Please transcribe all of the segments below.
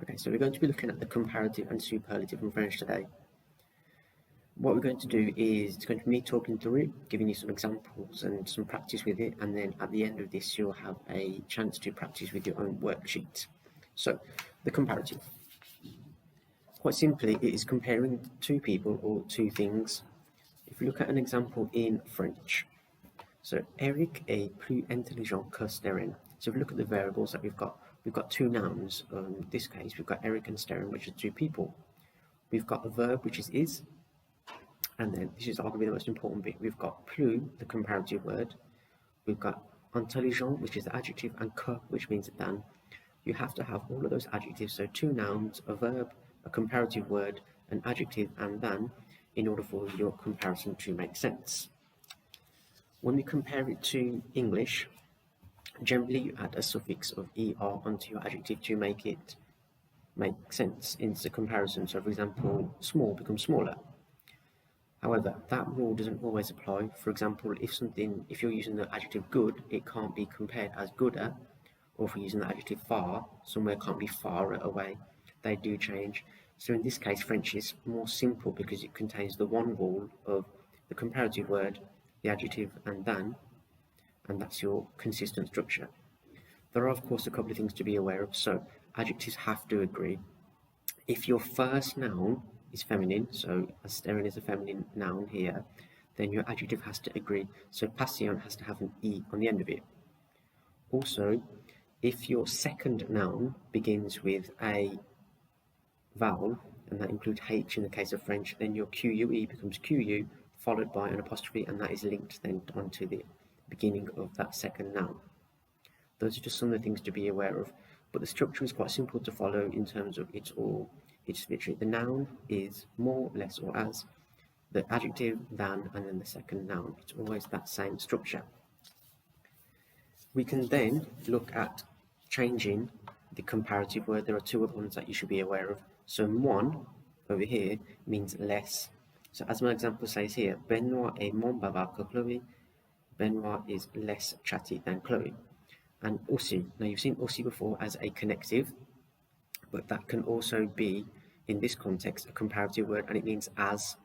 Okay, so we're going to be looking at the comparative and superlative in French today. What we're going to do is, it's going to be me talking through it, giving you some examples and some practice with it, and then at the end of this you'll have a chance to practice with your own worksheet. So, the comparative. Quite simply, it is comparing two people or two things. If you look at an example in French, so Eric est plus intelligent que Sterling. So if we look at the variables that we've got two nouns. In this case, we've got Eric and Sterling, which are two people. We've got a verb, which is, and then this is arguably the most important bit. We've got plus, the comparative word. We've got intelligent, which is the adjective, and que, which means than. You have to have all of those adjectives, so two nouns, a verb, a comparative word, an adjective, and than, in order for your comparison to make sense. When we compare it to English, generally you add a suffix of er onto your adjective to make it make sense in the comparison. So for example, small becomes smaller. However, that rule doesn't always apply. For example, if you're using the adjective good, it can't be compared as gooder, or if you're using the adjective far, somewhere can't be far away. They do change. So in this case, French is more simple because it contains the one rule of the comparative word, the adjective, and than, and that's your consistent structure. There are, of course, a couple of things to be aware of. So adjectives have to agree. If your first noun is feminine, so Sterling is a feminine noun here, then your adjective has to agree. So passion has to have an E on the end of it. Also, if your second noun begins with a vowel, and that includes H in the case of French, then your QUE becomes QU, followed by an apostrophe, and that is linked then onto the beginning of that second noun. Those are just some of the things to be aware of, but the structure is quite simple to follow in terms of it's literally the noun is more, less, or as, the adjective, than, and then the second noun. It's always that same structure. We can then look at changing the comparative word. There are two other ones that you should be aware of. So moins over here means less. So as my example says here, Benoit est moins bavard que Chloé. Benoit is less chatty than Chloe. And aussi, now you've seen aussi before as a connective, but that can also be, in this context, a comparative word, and it means as.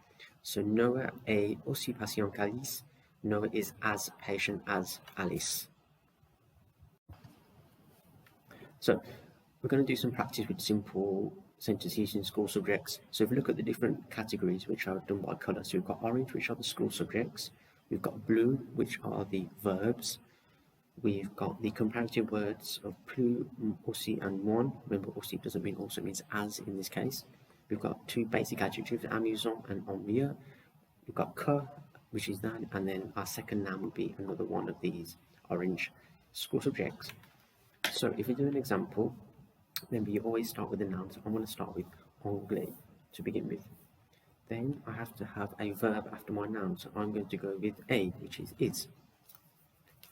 So Noah est aussi patient qu'Alice. Noah is as patient as Alice. So we're going to do some practice with simple sentences in school subjects. So if we look at the different categories, which are done by colour, so we've got orange, which are the school subjects. We've got blue, which are the verbs. We've got the comparative words of plus, aussi, and moins. Remember, aussi doesn't mean also, it means as in this case. We've got two basic adjectives, amusant and ennuyeux. We've got que, which is that, and then our second noun would be another one of these orange school subjects. So if we do an example, remember you always start with the nouns. I'm going to start with anglais to begin with. Then I have to have a verb after my noun, so I'm going to go with a, which is.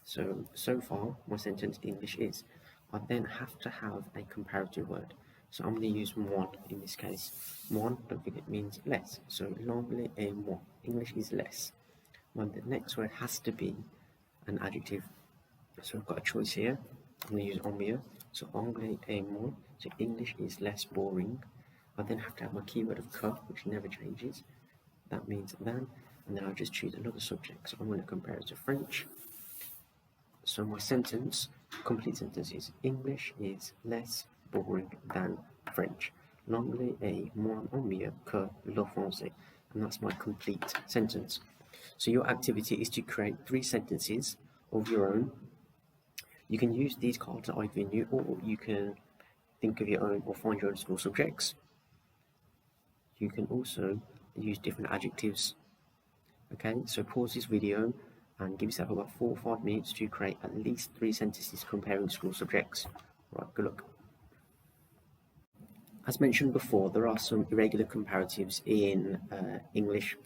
So far, my sentence English is. I then have to have a comparative word. So I'm going to use moins in this case. Moins, don't forget, means less. So l'anglais est moins. English is less. Well, the next word has to be an adjective. So I've got a choice here. I'm going to use ennuyeux. So anglais est moins. So English is less boring. I then have to have my keyword of que, which never changes. That means than. And then I'll just choose another subject. So I'm going to compare it to French. So my sentence, complete sentence is English is less boring than French. L'anglais est moins ennuyeux que le français. And that's my complete sentence. So your activity is to create 3 sentences of your own. You can use these cards that I've given you, or you can think of your own or find your own school subjects. You can also use different adjectives. Okay, so pause this video and give yourself about 4 or 5 minutes to create at least 3 sentences comparing school subjects. Right, good luck. As mentioned before, there are some irregular comparatives in English,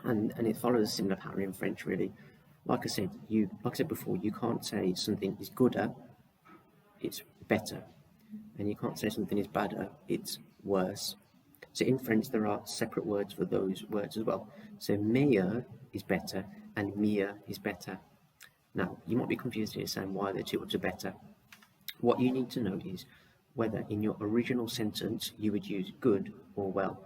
and it follows a similar pattern in French, really. Like I said before, you can't say something is gooder, it's better, and you can't say something is badder, it's worse. So in French, there are separate words for those words as well. So meilleur is better, and mieux is better. Now, you might be confused here saying why the two words are better. What you need to know is whether in your original sentence you would use good or well.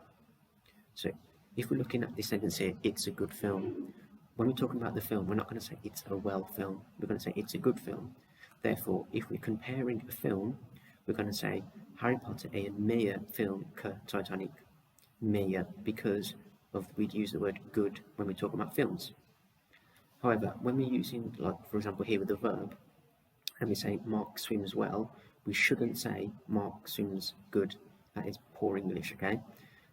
So if we're looking at this sentence here, it's a good film. When we're talking about the film, we're not going to say it's a well film. We're going to say it's a good film. Therefore, if we're comparing a film, we're going to say Harry Potter är en mer film que Titanic. Mer, because we'd use the word good when we talk about films. However, when we're using, like for example here with the verb, and we say Mark swims well, we shouldn't say Mark swims good. That is poor English, okay?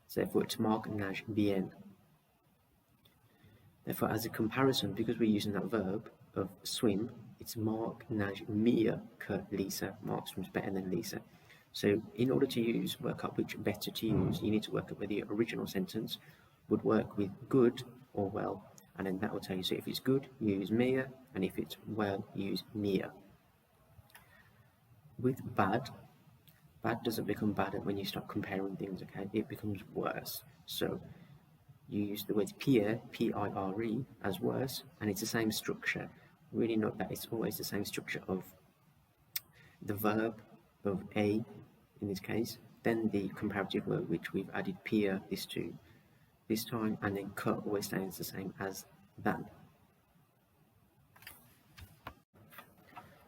So therefore it's Mark nage bien. Therefore, as a comparison, because we're using that verb of swim, it's Mark nage mieux que Lisa. Mark swims better than Lisa. So in order to work out which better to use, you need to work out whether your original sentence would work with good or well, and then that will tell you. So if it's good, use mieux, and if it's well, use mieux. With bad doesn't become bad when you start comparing things, okay? It becomes worse. So you use the word pire, P-I-R-E, as worse, and it's the same structure. Really note that it's always the same structure of the verb of a, in this case, then the comparative word which we've added pire this time, and then que always stays the same as than.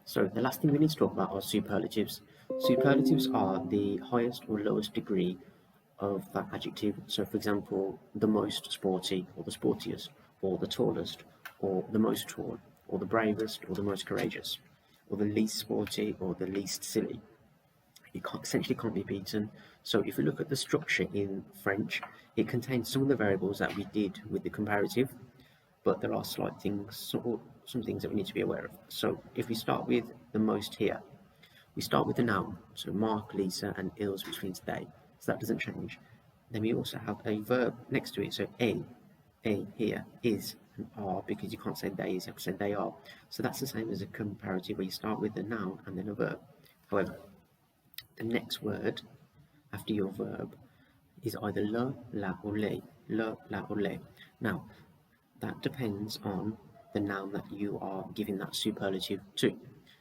So the last thing we need to talk about are superlatives. Superlatives are the highest or lowest degree of that adjective. So for example, the most sporty, or the sportiest, or the tallest, or the most tall, or the bravest, or the most courageous, or the least sporty, or the least silly. It essentially can't be beaten. So if we look at the structure in French, it contains some of the variables that we did with the comparative, but there are slight things, some things that we need to be aware of. So if we start with the most here, we start with the noun, so Mark, Lisa, and ils, which means they, so that doesn't change. Then we also have a verb next to it, so a here, is, and are, because you can't say they is, you have to say they are. So that's the same as a comparative where you start with the noun and then a verb. However, the next word after your verb is either le, la, or les. Le, la, or les. Now, that depends on the noun that you are giving that superlative to.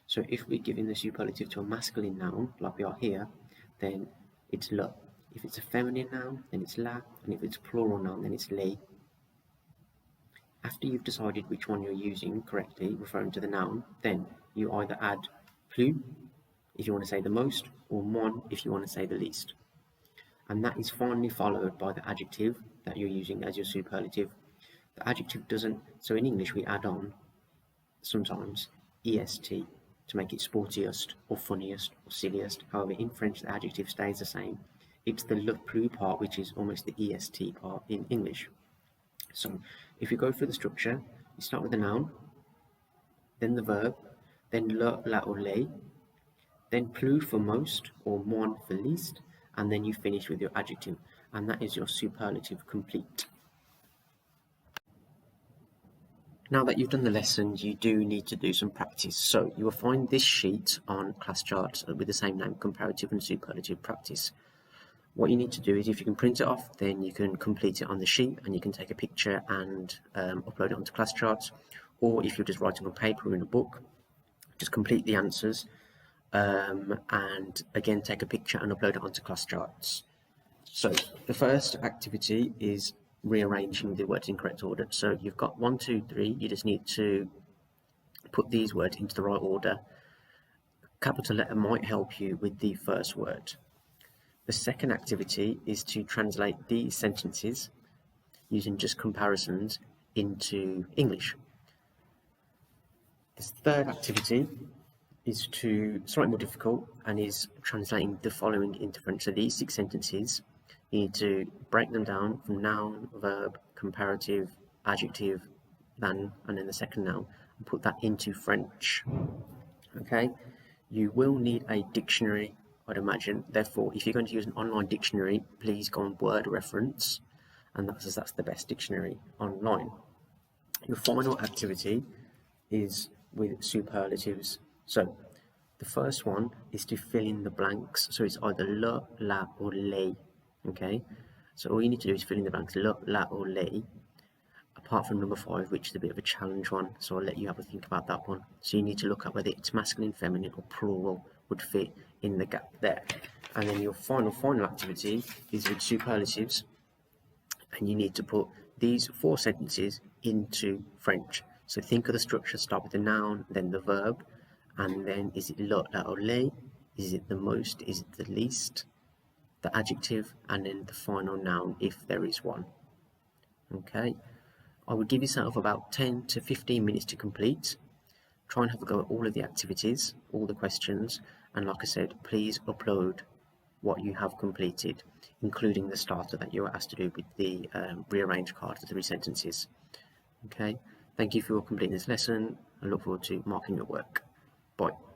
So if we're giving the superlative to a masculine noun, like we are here, then it's le. If it's a feminine noun, then it's la, and if it's a plural noun, then it's les. After you've decided which one you're using correctly, referring to the noun, then you either add plus, if you want to say the most, or moins, if you want to say the least. And that is finally followed by the adjective that you're using as your superlative. The adjective doesn't, so in English we add on sometimes est to make it sportiest or funniest or silliest. However, in French the adjective stays the same. It's the le plus part which is almost the est part in English. So if you go through the structure, you start with the noun, then the verb, then le, la, or les, then plus for most or moins for least, and then you finish with your adjective, and that is your superlative complete. Now that you've done the lessons, you do need to do some practice. So you will find this sheet on class charts with the same name, Comparative and Superlative Practice. What you need to do is, if you can print it off, then you can complete it on the sheet and you can take a picture and upload it onto class charts. Or if you're just writing on paper or in a book, just complete the answers and again take a picture and upload it onto class charts. So the first activity is rearranging the words in correct order. So you've got 1, 2, 3. You just need to put these words into the right order. Capital letter might help you with the first word. The second activity is to translate these sentences using just comparisons into English. The third activity is slightly more difficult and is translating the following into French. So these 6 sentences, you need to break them down from noun, verb, comparative, adjective, than, and then the second noun, and put that into French. Okay, you will need a dictionary, I'd imagine. Therefore, if you're going to use an online dictionary, please go on Word Reference, and that's the best dictionary online. Your final activity is with superlatives. So the first one is to fill in the blanks. So it's either le, la, or les. Okay, so all you need to do is fill in the blanks, le, la, or les, apart from number 5, which is a bit of a challenge one, so I'll let you have a think about that one. So you need to look at whether it's masculine, feminine, or plural would fit in the gap there. And then your final activity is with superlatives, and you need to put these 4 sentences into French. So think of the structure, start with the noun, then the verb, and then is it le or les, is it the most, is it the least, the adjective, and then the final noun if there is one. Okay, I would give yourself about 10 to 15 minutes to complete. Try and have a go at all of the activities, all the questions, and like I said, please upload what you have completed, including the starter that you were asked to do with the rearranged card for 3 sentences. Okay, thank you for completing this lesson. I look forward to marking your work. Bye.